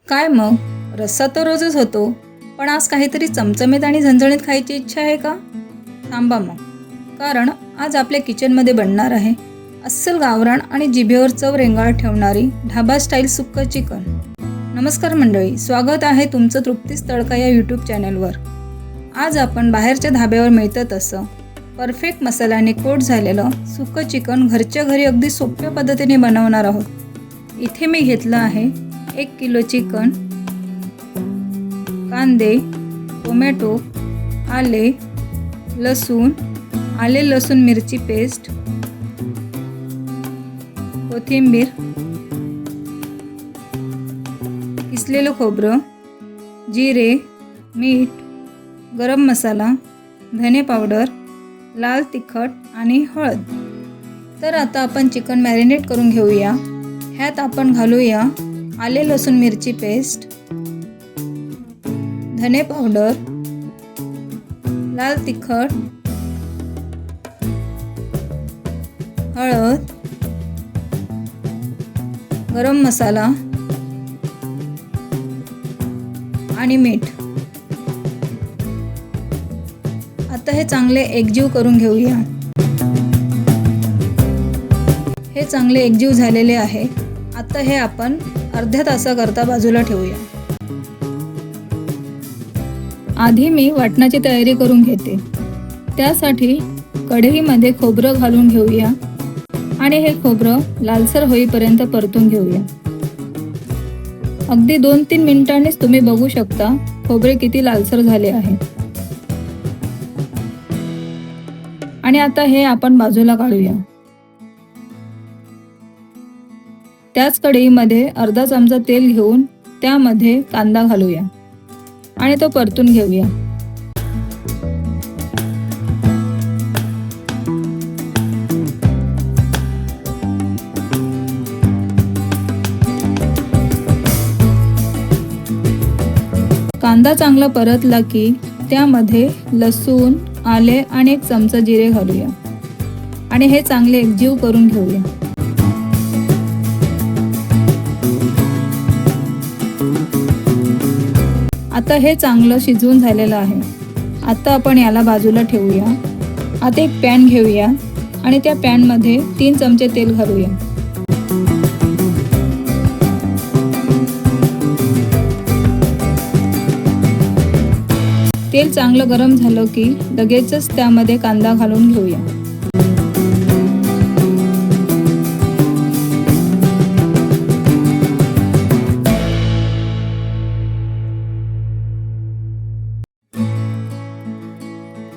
काय मग? रस्सा तर रोजच होतो, पण आज काहीतरी चमचमीत आणि झणझणीत खायची इच्छा आहे का? थांबा मग, कारण आज आपल्या किचनमध्ये बनणार आहे अस्सल गावरान आणि जिभेवर चव रेंगाळत ठेवणारी ढाबा स्टाईल सुक्कं चिकन. नमस्कार मंडळी, स्वागत आहे तुमचं तृप्तीस तडका या यूट्यूब चॅनलवर. आज आपण बाहेरच्या धाब्यावर मिळतं तसं परफेक्ट मसाल्याने कोट झालेलं सुक्कं चिकन घरच्या घरी अगदी सोप्या पद्धतीने बनवणार आहोत. इथे मी घेतलं आहे 1 किलो चिकन, कांदे, टोमॅटो, आले, लसूण, आले लसूण मिरची पेस्ट, कोथिंबीर, किसलेलं खोबरं, जिरे, मीठ, गरम मसाला, धने पावडर, लाल तिखट आणि हळद. तर आता आपण चिकन मॅरिनेट करून घेऊया. ह्यात आपण घालूया आले लसूण मिरची पेस्ट, धने पावडर, लाल तिखट, हळद, गरम मसाला आणि मीठ. आता हे चांगले एकजीव करून घेऊया. हे चांगले एकजीव झालेले आहे. आता हे आपण अर्ध्या तासाकरता बाजूला ठेवूया. आधी मी वाटणाची तयारी करून घेते. त्यासाठी कढईमध्ये खोबरं घालून घेऊया आणि हे खोबरं लालसर होईपर्यंत परतून घेऊया. अगदी 2-3 मिनिटांनीच तुम्ही बघू शकता खोबरे किती लालसर झाले आहे. आणि आता हे आपण बाजूला काढूया. त्याच कढईमध्ये अर्धा चमचा तेल घेऊन त्यामध्ये कांदा घालूया आणि तो परतून घेऊया. कांदा चांगला परतला की त्यामध्ये लसूण, आले आणि 1 चमचा जिरे घालूया आणि हे चांगले एकजीव करून घेऊया. आता हे चांगलं शिजवून झालेलं आहे. आता आपण याला बाजूला ठेवूया. आता एक पॅन घेऊया आणि त्या पॅनमध्ये 3 चमचे तेल घालूया. तेल चांगलं गरम झालं की लगेचच त्यामध्ये कांदा घालून घेऊया.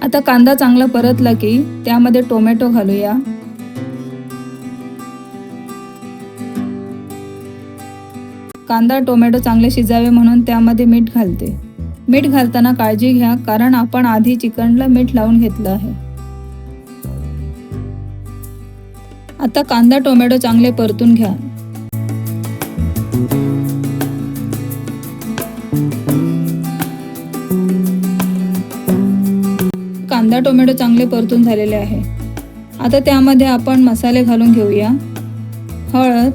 आता कांदा चांगला परतला की त्यामध्ये टोमॅटो घालूया. कांदा टोमॅटो चांगले शिजावे म्हणून त्यामध्ये मीठ घालते. मीठ घालताना काळजी घ्या, कारण आपण आधी चिकनला मीठ लावून घेतलं आहे. आता कांदा टोमॅटो चांगले परतून घ्या. कांदा टोमॅटो चांगले परतून झालेले आहे. आता त्यामध्ये आपण मसाले घालून घेऊया. हळद,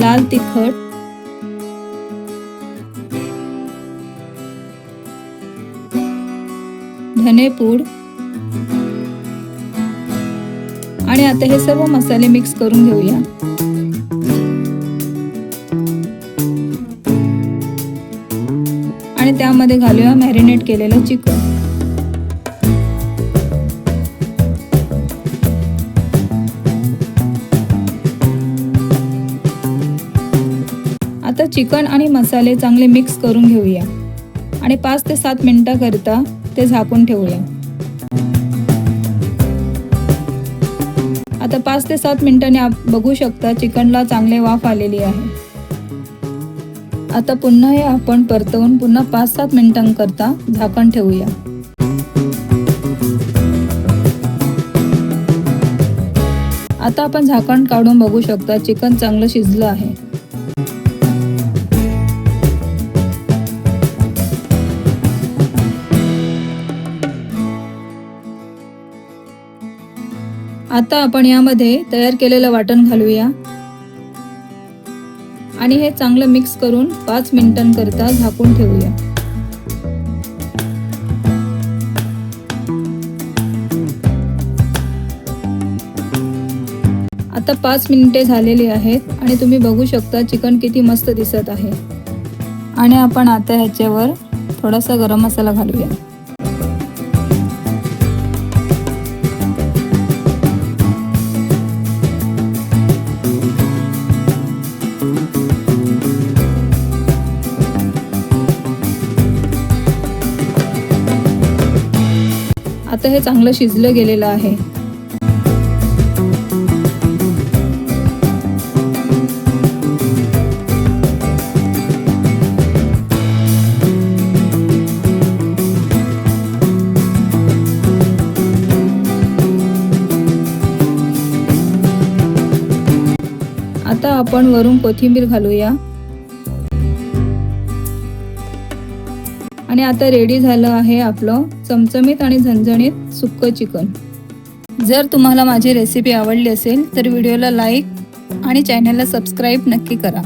लाल तिखट, धनेपूड आणि आता हे सर्व मसाले मिक्स करून घेऊया. आणि त्यामध्ये घालूया मॅरिनेट केलेलं चिकन. आता चिकन आणि मसाले चांगले मिक्स करून घेऊया आणि 5 ते 7 मिनिटांकरिता ते झाकून ठेवूया. आता 5 ते 7 मिनिटांनी बघू शकता चिकनला चांगले वाफ आलेली आहे. आता पुन्हा हे आपण परतवून पुन्हा 5-7 मिनिटांकरता झाकण ठेवूया. आता आपण झाकण काढून बघू शकता चिकन चांगलं शिजलं आहे. आता आपण यामध्ये तयार केलेलं वाटण घालूया आणि हे चांगलं मिक्स करून 5 मिनिटांकरता झाकून ठेवूया. आता 5 मिनिटे झालेली आहेत आणि तुम्ही बघू शकता चिकन किती मस्त दिसत आहे. आणि आपण आता ह्याच्यावर थोडासा गरम मसाला घालूया. आता हे चांगलं शिजलं गेलेलं आहे. आता आपण वरून कोथिंबीर घालूया. आणि आता रेडी झालं आहे आपलं चमचमीत आणि झणझणीत सुक्कं चिकन. जर तुम्हाला माझी रेसिपी आवडली असेल तर व्हिडिओला लाईक आणि चॅनलला सबस्क्राईब नक्की करा.